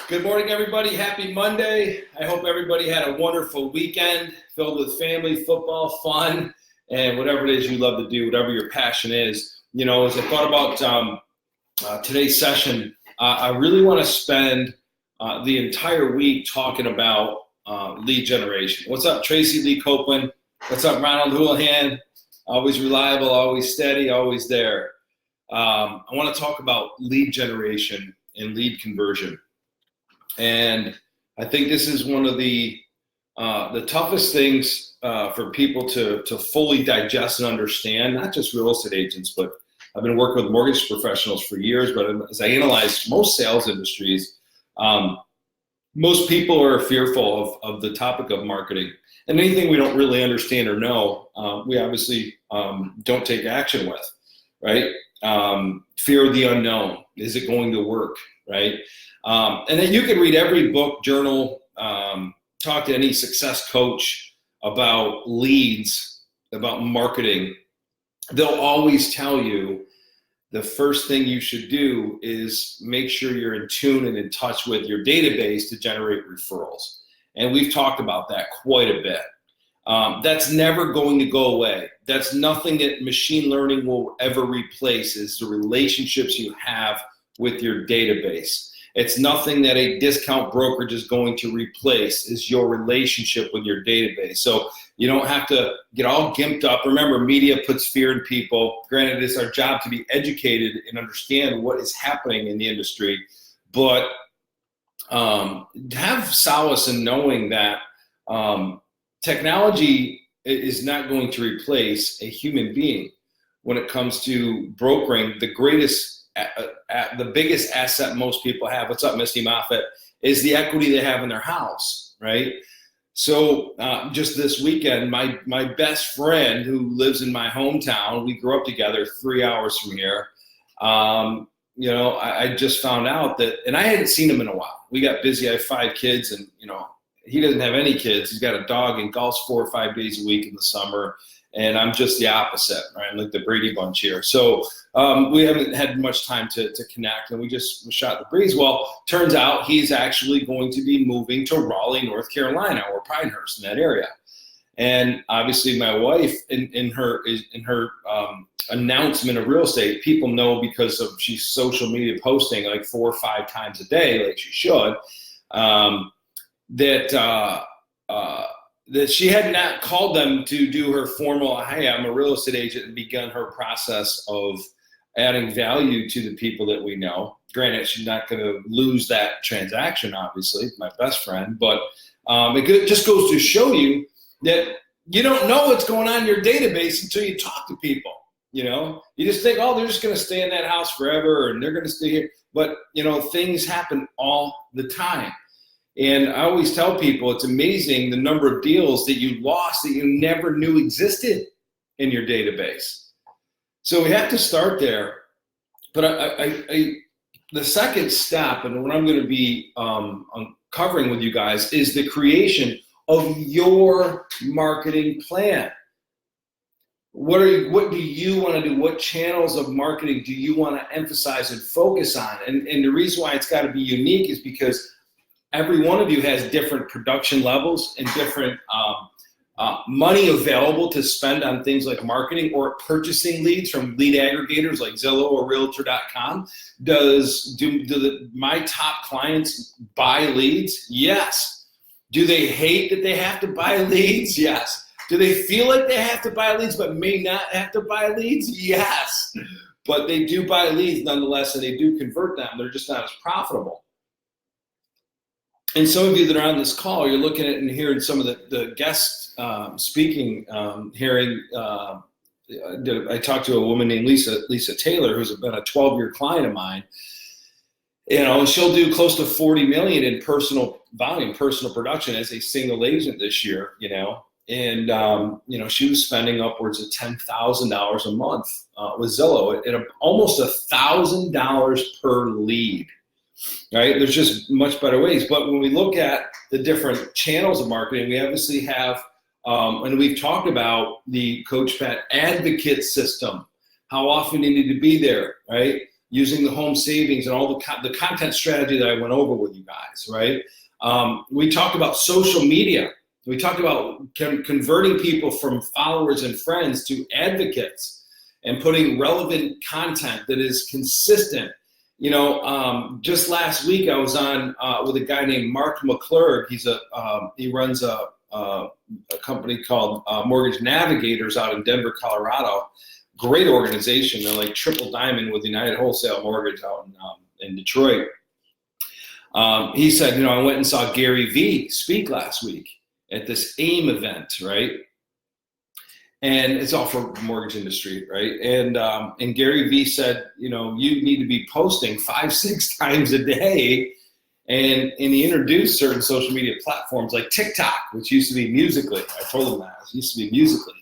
Good morning, everybody. Happy Monday. I hope everybody had a wonderful weekend filled with family, football, fun, and whatever it is you love to do, whatever your passion is. You know, as I thought about today's session, I really want to spend the entire week talking about lead generation. What's up, Tracy Lee Copeland? What's up, Ronald Houlihan? Always reliable, always steady, always there. I want to talk about lead generation and lead conversion. And I think this is one of the toughest things for people to fully digest and understand, not just real estate agents, but I've been working with mortgage professionals for years, but as I analyze most sales industries, most people are fearful of the topic of marketing. And anything we don't really understand or know, we obviously don't take action with, right? Fear of the unknown. Is it going to work, right? And then you can read every book, journal, talk to any success coach about leads, about marketing. They'll always tell you the first thing you should do is make sure you're in tune and in touch with your database to generate referrals. And we've talked about that quite a bit. That's never going to go away. That's nothing that machine learning will ever replace, is the relationships you have with your database. It's nothing that a discount brokerage is going to replace, is your relationship with your database. So you don't have to get all gimped up. Remember, media puts fear in people. Granted, it's our job to be educated and understand what is happening in the industry, but have solace in knowing that technology is not going to replace a human being when it comes to brokering. The biggest asset most people have, what's up, Misty Moffett, is the equity they have in their house, right? So just this weekend, my best friend who lives in my hometown, we grew up together 3 hours from here. I just found out that, and I hadn't seen him in a while. We got busy. I have 5 kids, and he doesn't have any kids. He's got a dog and golfs 4 or 5 days a week in the summer. And I'm just the opposite, right? I'm like the Brady Bunch here. So we haven't had much time to connect, and we shot the breeze. Well, turns out he's actually going to be moving to Raleigh, North Carolina, or Pinehurst, in that area. And obviously my wife, in her announcement of real estate, people know because of she's social media posting like 4 or 5 times a day, like she should, that she had not called them to do her formal, hey, I'm a real estate agent, and begun her process of adding value to the people that we know. Granted, she's not going to lose that transaction, obviously, my best friend, but it just goes to show you that you don't know what's going on in your database until you talk to people. You just think, oh, they're just going to stay in that house forever, and they're going to stay here. But, things happen all the time. And I always tell people it's amazing the number of deals that you lost that you never knew existed in your database. So we have to start there. But the second step, and what I'm going to be uncovering with you guys, is the creation of your marketing plan. What do you want to do? What channels of marketing do you want to emphasize and focus on? And the reason why it's got to be unique is because every one of you has different production levels and different money available to spend on things like marketing or purchasing leads from lead aggregators like Zillow or Realtor.com. Do my top clients buy leads? Yes. Do they hate that they have to buy leads? Yes. Do they feel like they have to buy leads but may not have to buy leads? Yes. But they do buy leads nonetheless, and they do convert them. They're just not as profitable. And some of you that are on this call, you're looking at and hearing some of the guests speaking, hearing, I talked to a woman named Lisa Taylor, who's been a 12-year client of mine. She'll do close to 40 million in personal volume, personal production as a single agent this year, and, she was spending upwards of $10,000 a month with Zillow at almost $1,000 per lead. Right? There's just much better ways. But when we look at the different channels of marketing, we obviously have, and we've talked about the Coach Pat advocate system, how often you need to be there, right? using the home savings and all the content strategy that I went over with you guys, right? We talked about social media. We talked about converting people from followers and friends to advocates and putting relevant content that is consistent. Just last week I was on with a guy named Mark McClurg. He runs a company called Mortgage Navigators out in Denver, Colorado. Great organization. They're like triple diamond with United Wholesale Mortgage out in Detroit. He said, I went and saw Gary Vee speak last week at this AIM event, right? And it's all for the mortgage industry, right? And Gary Vee said, you need to be posting 5-6 times a day. And he introduced certain social media platforms like TikTok, which used to be Musical.ly. I told him that. It used to be Musical.ly.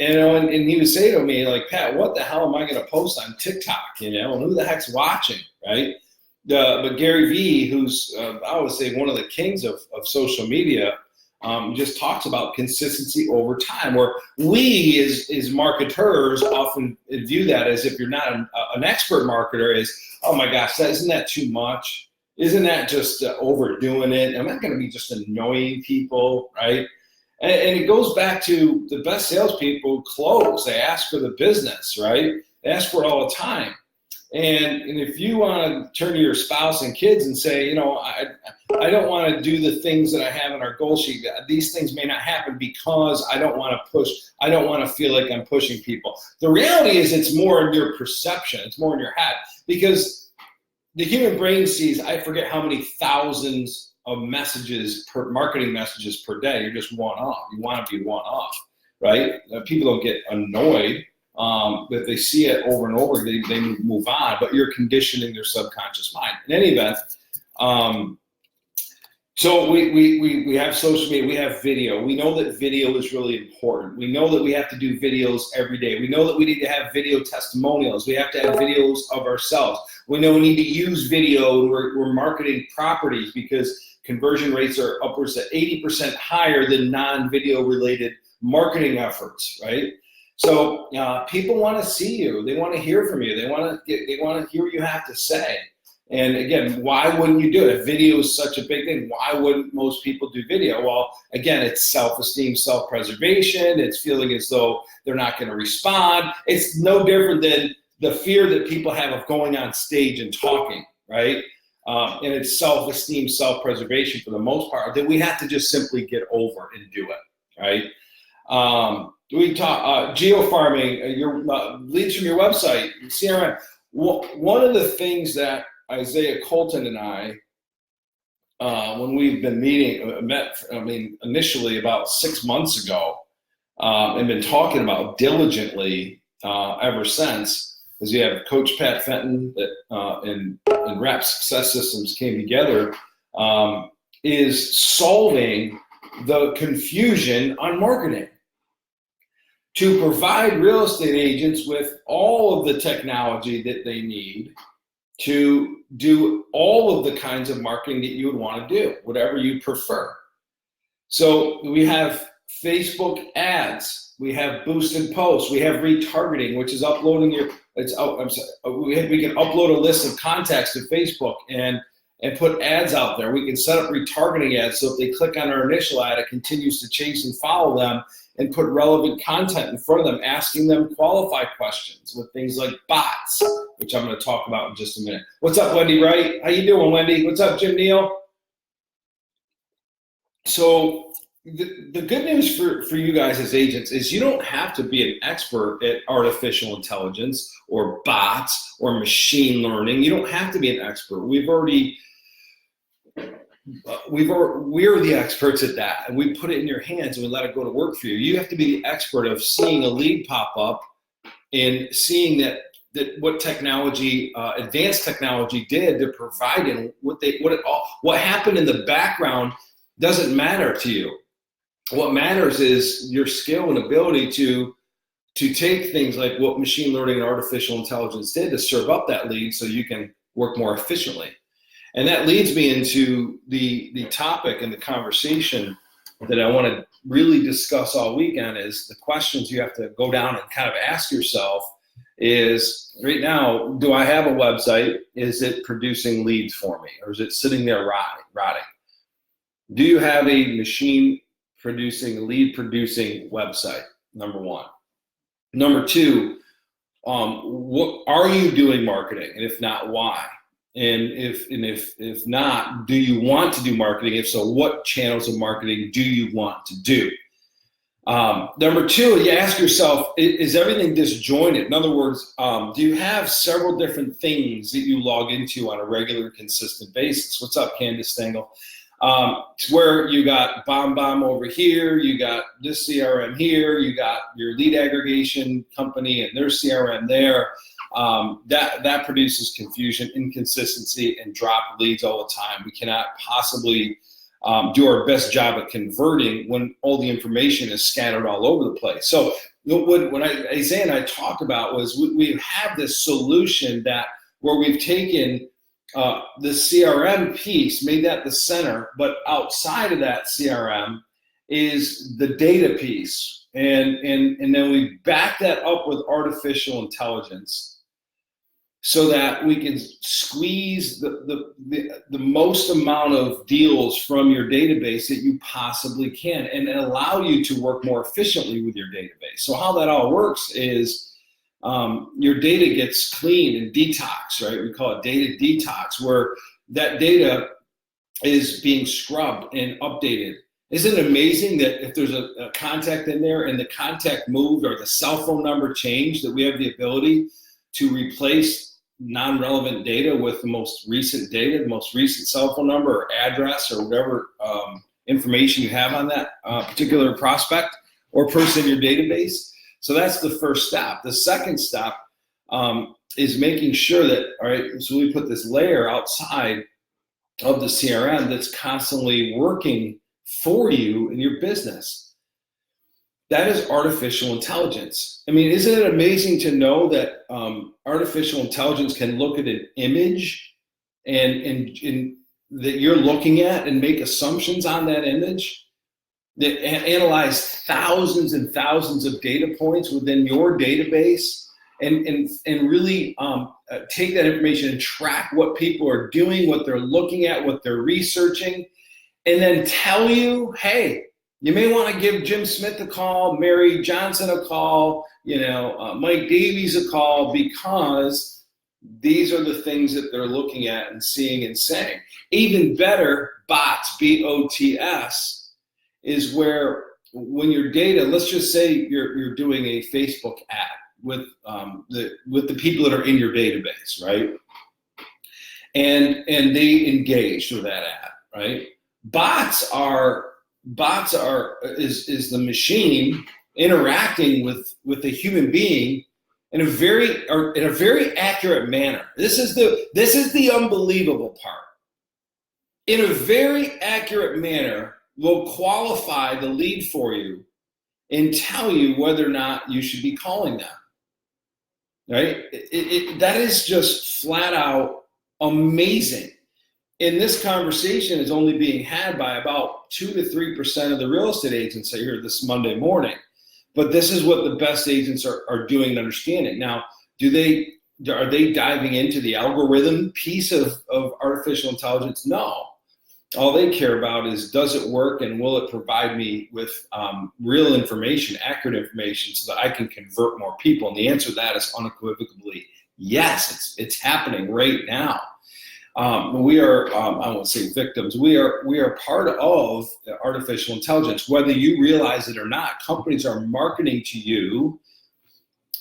And he would say to me, like, Pat, what the hell am I going to post on TikTok? And who the heck's watching, right? But Gary Vee, who's, I would say, one of the kings of social media, just talks about consistency over time, where we as marketers often view that as, if you're not an expert marketer, is, oh my gosh, isn't that too much? Isn't that just overdoing it? Am I going to be just annoying people, right? And it goes back to the best salespeople close. They ask for the business, right? They ask for it all the time. And if you want to turn to your spouse and kids and say, I don't want to do the things that I have in our goal sheet. These things may not happen because I don't want to push. I don't want to feel like I'm pushing people. The reality is it's more in your perception. It's more in your head, because the human brain sees, I forget how many thousands of marketing messages per day. You're just one off. You want to be one off, right? People don't get annoyed. But they see it over and over, they move on, but you're conditioning their subconscious mind. In any event, so we have social media, we have video. We know that video is really important. We know that we have to do videos every day. We know that we need to have video testimonials. We have to have videos of ourselves. We know we need to use video. We're marketing properties because conversion rates are upwards of 80% higher than non-video related marketing efforts, right? So people want to see you. They want to hear from you. They want to hear what you have to say. And again, why wouldn't you do it? If video is such a big thing, why wouldn't most people do video? Well, again, it's self-esteem, self-preservation. It's feeling as though they're not going to respond. It's no different than the fear that people have of going on stage and talking, right? And it's self-esteem, self-preservation for the most part that we have to just simply get over and do it, right? We talk geo-farming, your leads from your website, CRM. One of the things that Isaiah Colton and I, when we've been initially about 6 months ago, and been talking about diligently ever since, as we have Coach Pat Fenton and Rap Success Systems came together, is solving the confusion on marketing, to provide real estate agents with all of the technology that they need to do all of the kinds of marketing that you would want to do, whatever you prefer. So we have Facebook ads, we have boosted posts, we have retargeting, which is uploading we can upload a list of contacts to Facebook and put ads out there. We can set up retargeting ads, so if they click on our initial ad, it continues to chase and follow them, and put relevant content in front of them, asking them qualified questions with things like bots, which I'm going to talk about in just a minute. What's up, Wendy Wright? How you doing, Wendy? What's up, Jim Neal? So the good news for you guys as agents is you don't have to be an expert at artificial intelligence or bots or machine learning. You don't have to be an expert. We're the experts at that, and we put it in your hands and we let it go to work for you. You have to be the expert of seeing a lead pop up and seeing that what technology, advanced technology, did to provide it. What happened in the background doesn't matter to you. What matters is your skill and ability to take things like what machine learning and artificial intelligence did to serve up that lead so you can work more efficiently. And that leads me into the topic and the conversation that I want to really discuss all weekend, is the questions you have to go down and kind of ask yourself is right now, do I have a website? Is it producing leads for me, or is it sitting there rotting? Do you have a machine producing, lead producing website? Number one. Number two, what are you doing marketing? And if not, why? And if not, do you want to do marketing? If so, what channels of marketing do you want to do? Number two, you ask yourself, is everything disjointed? In other words, do you have several different things that you log into on a regular, consistent basis? What's up, Candace Stengel? It's where you got BombBomb over here, you got this CRM here, you got your lead aggregation company and their CRM there. That produces confusion, inconsistency, and drop leads all the time. We cannot possibly do our best job at converting when all the information is scattered all over the place. So what Isaiah and I talked about was we have this solution that where we've taken the CRM piece, made that the center, but outside of that CRM is the data piece. And then we back that up with artificial intelligence so that we can squeeze the most amount of deals from your database that you possibly can, and allow you to work more efficiently with your database. So how that all works is your data gets cleaned and detoxed, right? We call it data detox, where that data is being scrubbed and updated. Isn't it amazing that if there's a contact in there and the contact moved or the cell phone number changed, that we have the ability to replace non-relevant data with the most recent data, the most recent cell phone number or address or whatever information you have on that particular prospect or person in your database? So that's the first step. The second step is making sure that, all right, so we put this layer outside of the CRM that's constantly working for you in your business. That is artificial intelligence. I mean, isn't it amazing to know that artificial intelligence can look at an image and that you're looking at and make assumptions on that image, that analyze thousands and thousands of data points within your database and really take that information and track what people are doing, what they're looking at, what they're researching, and then tell you, hey, you may want to give Jim Smith a call, Mary Johnson a call, Mike Davies a call, because these are the things that they're looking at and seeing and saying. Even better, bots, B-O-T-S, is where when your data, let's just say you're doing a Facebook ad with the people that are in your database, right? And they engage with that ad, right? Bots is the machine interacting with a human being in a very accurate manner. This is the unbelievable part. In a very accurate manner, will qualify the lead for you and tell you whether or not you should be calling them. Right? That is just flat out amazing. And this conversation is only being had by about 2 to 3% of the real estate agents here this Monday morning. But this is what the best agents are doing and understanding. Now, are they diving into the algorithm piece of artificial intelligence? No. All they care about is, does it work and will it provide me with real information, accurate information, so that I can convert more people? And the answer to that is unequivocally yes. It's happening right now. We are, I won't say victims, we are part of artificial intelligence. Whether you realize it or not, companies are marketing to you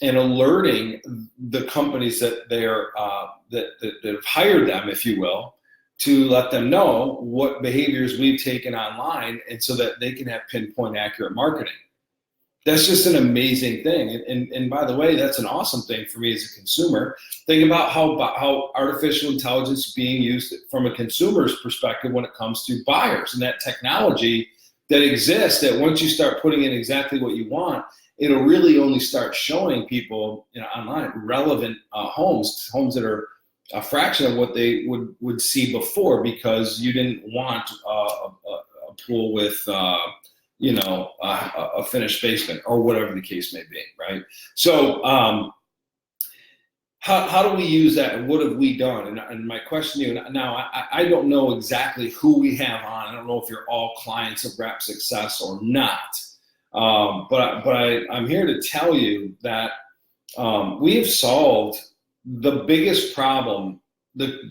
and alerting the companies that that have hired them, if you will, to let them know what behaviors we've taken online, and so that they can have pinpoint accurate marketing. That's just an amazing thing. And by the way, that's an awesome thing for me as a consumer. Think about how artificial intelligence is being used from a consumer's perspective when it comes to buyers, and that technology that exists, that once you start putting in exactly what you want, it'll really only start showing people online relevant homes that are a fraction of what they would see before, because you didn't want a pool with a finished basement or whatever the case may be, right? So how do we use that, and what have we done? And my question to you now, I don't know exactly who we have on. I don't know if you're all clients of Rep Success or not, but I'm here to tell you that we have solved the biggest problem,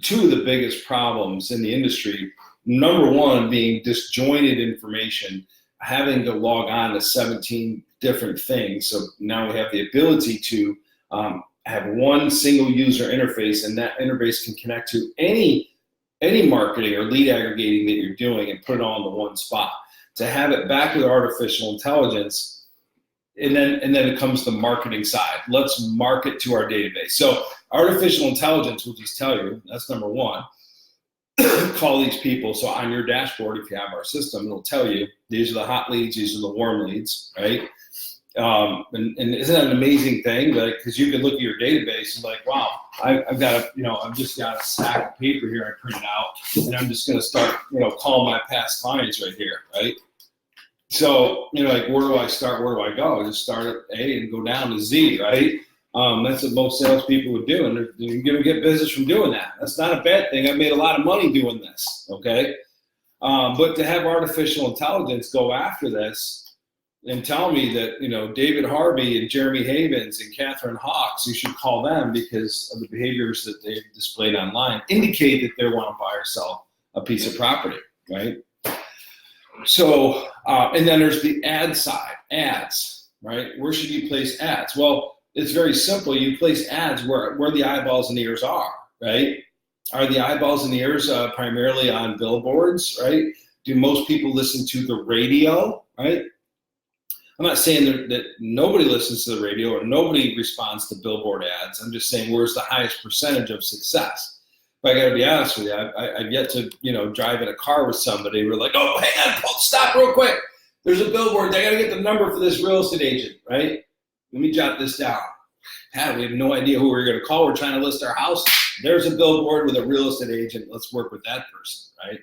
two of the biggest problems in the industry. Number one being disjointed information, having to log on to 17 different things. So now we have the ability to have one single user interface, and that interface can connect to any marketing or lead aggregating that you're doing and put it all in the one spot. To have it back with artificial intelligence, and then it comes to the marketing side. Let's market to our database. So artificial intelligence will just tell you, that's number one, call these people. So on your dashboard, if you have our system, it'll tell you, these are the hot leads, these are the warm leads, right? And isn't that an amazing thing? Like, because you can look at your database and like, wow, I've just got a stack of paper here I printed out, and I'm just going to start, calling my past clients right here, right? So, like, where do I start? Where do I go? I just start at A and go down to Z, right? That's what most salespeople would do, and you're going to get business from doing that. That's not a bad thing. I made a lot of money doing this, okay? But to have artificial intelligence go after this and tell me that, David Harvey and Jeremy Havens and Catherine Hawks, you should call them because of the behaviors that they've displayed online, indicate that they want to buy or sell a piece of property, right? So, and then there's the ad side, ads, right? Where should you place ads? Well, it's very simple. You place ads where the eyeballs and ears are, right? Are the eyeballs and ears primarily on billboards, right? Do most people listen to the radio, right? I'm not saying that nobody listens to the radio or nobody responds to billboard ads. I'm just saying where's the highest percentage of success. But I got to be honest with you, I've yet to, drive in a car with somebody. We're like, oh, hang on, stop real quick. There's a billboard. I got to get the number for this real estate agent, right? Let me jot this down. Pat, we have no idea who we're going to call. We're trying to list our house. There's a billboard with a real estate agent. Let's work with that person, right?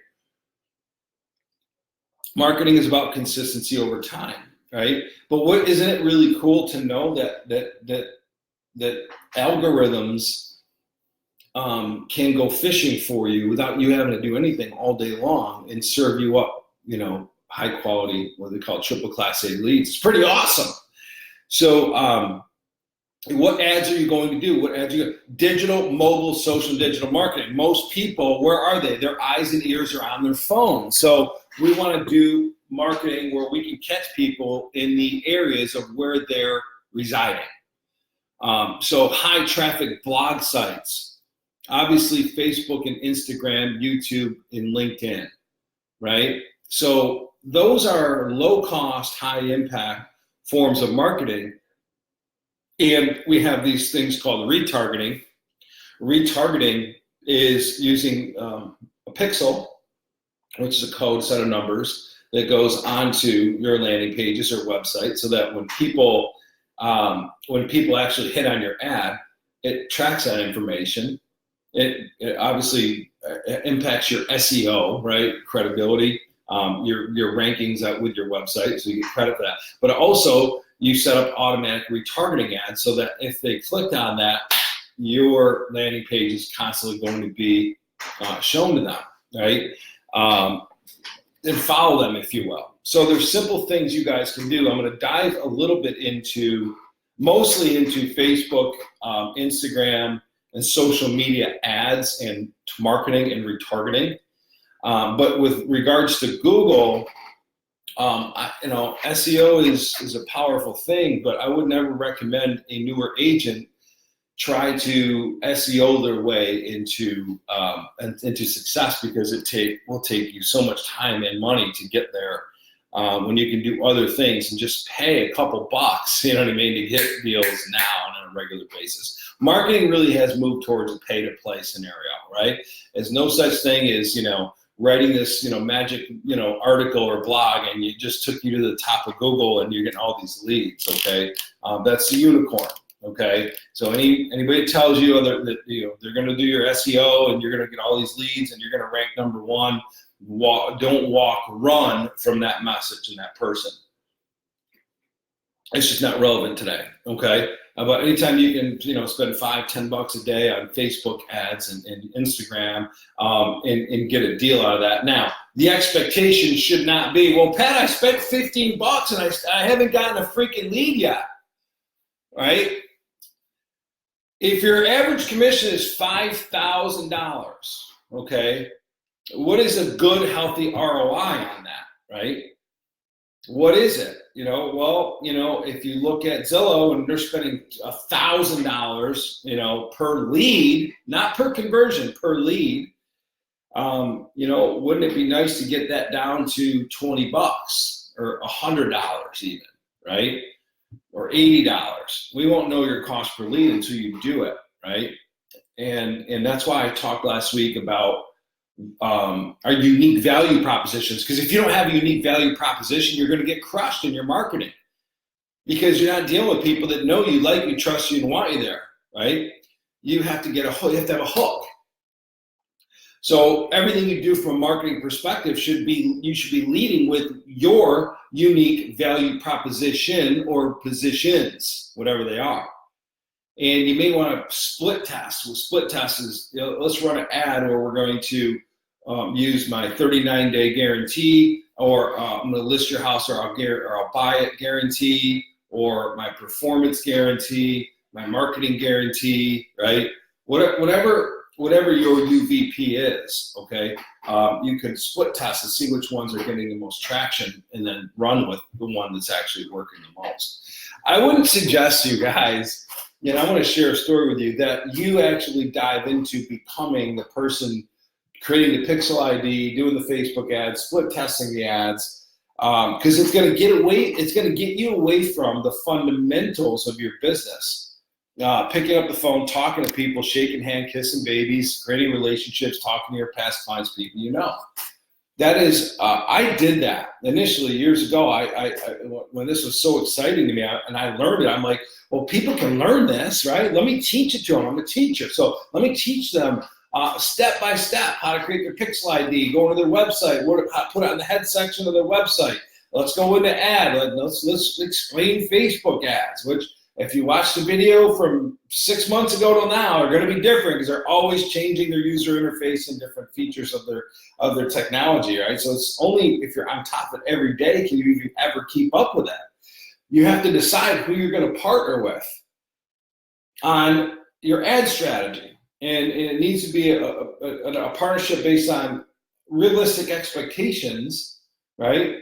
Marketing is about consistency over time, right? But isn't it really cool to know that algorithms can go fishing for you without you having to do anything all day long and serve you up, high quality, what they call triple class A leads. It's pretty awesome. So what ads are you going to do? What ads are you going to do? Digital, mobile, social, digital marketing. Most people, where are they? Their eyes and ears are on their phone. So we want to do marketing where we can catch people in the areas of where they're residing. So high traffic blog sites, obviously Facebook and Instagram, YouTube and LinkedIn, right? So those are low cost, high impact forms of marketing. And we have these things called retargeting. Retargeting is using a pixel, which is a code set of numbers that goes onto your landing pages or website, so that when people actually hit on your ad, it tracks that information. It obviously impacts your SEO, right? Credibility, your rankings out with your website, so you get credit for that. But also, you set up automatic retargeting ads so that if they clicked on that, your landing page is constantly going to be shown to them, right? And follow them, if you will. So there's simple things you guys can do. I'm going to dive a little bit mostly into Facebook, Instagram, and social media ads and marketing and retargeting. But with regards to Google, SEO is a powerful thing, but I would never recommend a newer agent try to SEO their way into success, because it will take you so much time and money to get there when you can do other things and just pay a couple bucks, you know what I mean, to get deals now on a regular basis. Marketing really has moved towards a pay-to-play scenario, right? There's no such thing as, writing this, magic, article or blog, and it just took you to the top of Google and you're getting all these leads, okay? That's the unicorn, okay? So anybody that tells you that they're going to do your SEO and you're going to get all these leads and you're going to rank number one, run from that message and that person. It's just not relevant today, okay? But anytime you can, spend $5-10 a day on Facebook ads and Instagram, and get a deal out of that. Now, the expectation should not be, well, Pat, I spent $15 and I haven't gotten a freaking lead yet, right? If your average commission is $5,000, okay, what is a good, healthy ROI on that, right? What is it? If you look at Zillow and they're spending $1,000, per lead, not per conversion, per lead, wouldn't it be nice to get that down to $20 or $100 even, right? Or $80. We won't know your cost per lead until you do it, right? And that's why I talked last week about our unique value propositions, because if you don't have a unique value proposition, you're going to get crushed in your marketing, because you're not dealing with people that know you, like you, trust you, and want you there, right? You have to get a hook. You have to have a hook. So everything you do from a marketing perspective you should be leading with your unique value proposition or positions, whatever they are. And you may want to split test. Well, split test is, let's run an ad where we're going to use my 39-day guarantee, or I'm going to list your house, or I'll buy it guarantee, or my performance guarantee, my marketing guarantee, right? Whatever your UVP is, okay? You can split test and see which ones are getting the most traction, and then run with the one that's actually working the most. I wouldn't suggest you guys, I want to share a story with you, that you actually dive into becoming the person creating the pixel ID, doing the Facebook ads, split testing the ads, because it's going to get you away from the fundamentals of your business. Picking up the phone, talking to people, shaking hands, kissing babies, creating relationships, talking to your past clients, people That is, I did that initially years ago. I when this was so exciting to me, and I learned it, I'm like, well, people can learn this, right? Let me teach it to them. I'm a teacher, so let me teach them step by step how to create their pixel ID, go to their website, put it on the head section of their website. Let's go into ad. Let's explain Facebook ads, which, if you watch the video from 6 months ago till now, are going to be different, because they're always changing their user interface and different features of their technology, right? So it's only if you're on top of it every day can you even ever keep up with that. You have to decide who you're going to partner with on your ad strategy, and it needs to be a partnership based on realistic expectations, right?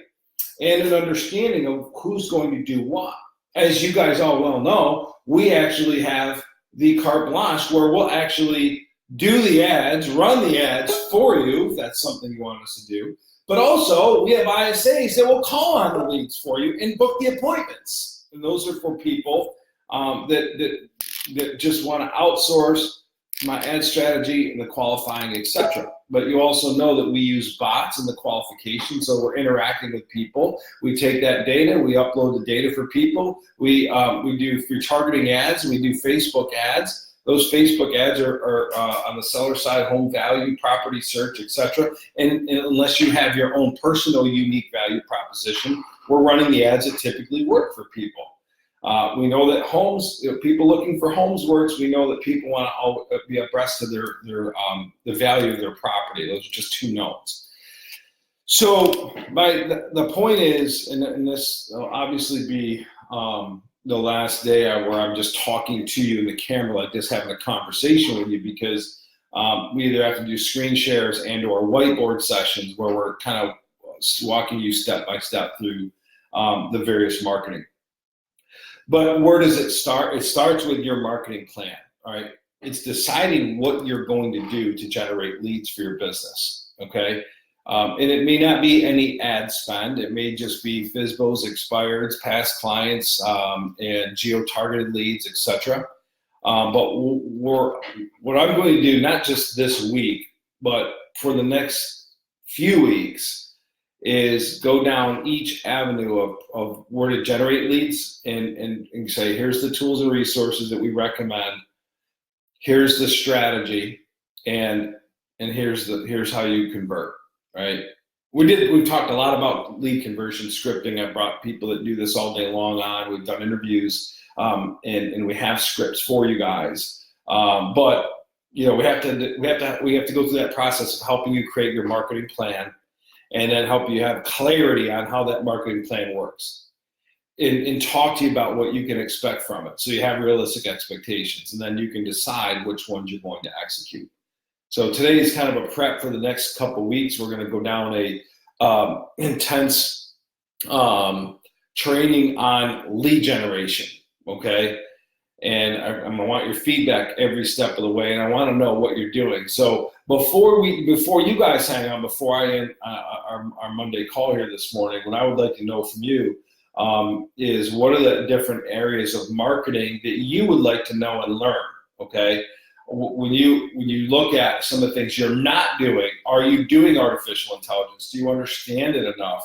And an understanding of who's going to do what. As you guys all well know, we actually have the carte blanche where we'll actually do the ads, run the ads for you, if that's something you want us to do. But also, we have ISAs that will call on the leads for you and book the appointments. And those are for people that just want to outsource my ad strategy and the qualifying, etc. But you also know that we use bots in the qualification, so we're interacting with people. We take that data, we upload the data for people. We do retargeting ads, we do Facebook ads. Those Facebook ads are on the seller side, home value, property search, etc. And unless you have your own personal unique value proposition, we're running the ads that typically work for people. We know that homes, people looking for homes works. We know that people want to be abreast of the value of their property. Those are just two notes. So the point is, and this will obviously be the last day where I'm just talking to you in the camera like this, having a conversation with you, because we either have to do screen shares and or whiteboard sessions where we're kind of walking you step by step through the various marketing. But where does it start? It starts with your marketing plan, all right? It's deciding what you're going to do to generate leads for your business, okay? And it may not be any ad spend. It may just be FSBOs, expireds, past clients, and geo-targeted leads, etc. But what I'm going to do, not just this week, but for the next few weeks, is go down each avenue of where to generate leads and say, here's the tools and resources that we recommend. Here's the strategy, and here's how you convert, right? We've talked a lot about lead conversion scripting. I brought people that do this all day long on. We've done interviews. and we have scripts for you guys. But we have to go through that process of helping you create your marketing plan, and then help you have clarity on how that marketing plan works, and talk to you about what you can expect from it, so you have realistic expectations, and then you can decide which ones you're going to execute. So today is kind of a prep for the next couple of weeks. We're going to go down a intense training on lead generation, okay? And I'm going to want your feedback every step of the way, and I want to know what you're doing. So before you guys hang on, before I end our Monday call here this morning, what I would like to know from you is what are the different areas of marketing that you would like to know and learn, okay? When you look at some of the things you're not doing, are you doing artificial intelligence? Do you understand it enough?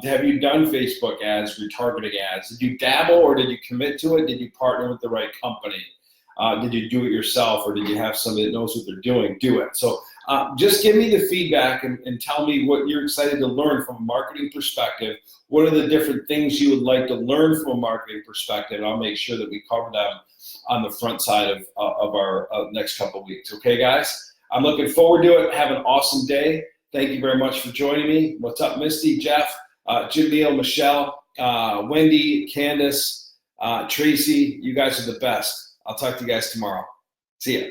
Have you done Facebook ads, retargeting ads? Did you dabble, or did you commit to it? Did you partner with the right company? Did you do it yourself, or did you have somebody that knows what they're doing? Do it. So just give me the feedback and tell me what you're excited to learn from a marketing perspective. What are the different things you would like to learn from a marketing perspective? And I'll make sure that we cover them on the front side of our next couple of weeks. Okay, guys? I'm looking forward to it. Have an awesome day. Thank you very much for joining me. What's up, Misty, Jeff, Jim Neal, Michelle, Wendy, Candace, Tracy? You guys are the best. I'll talk to you guys tomorrow. See ya.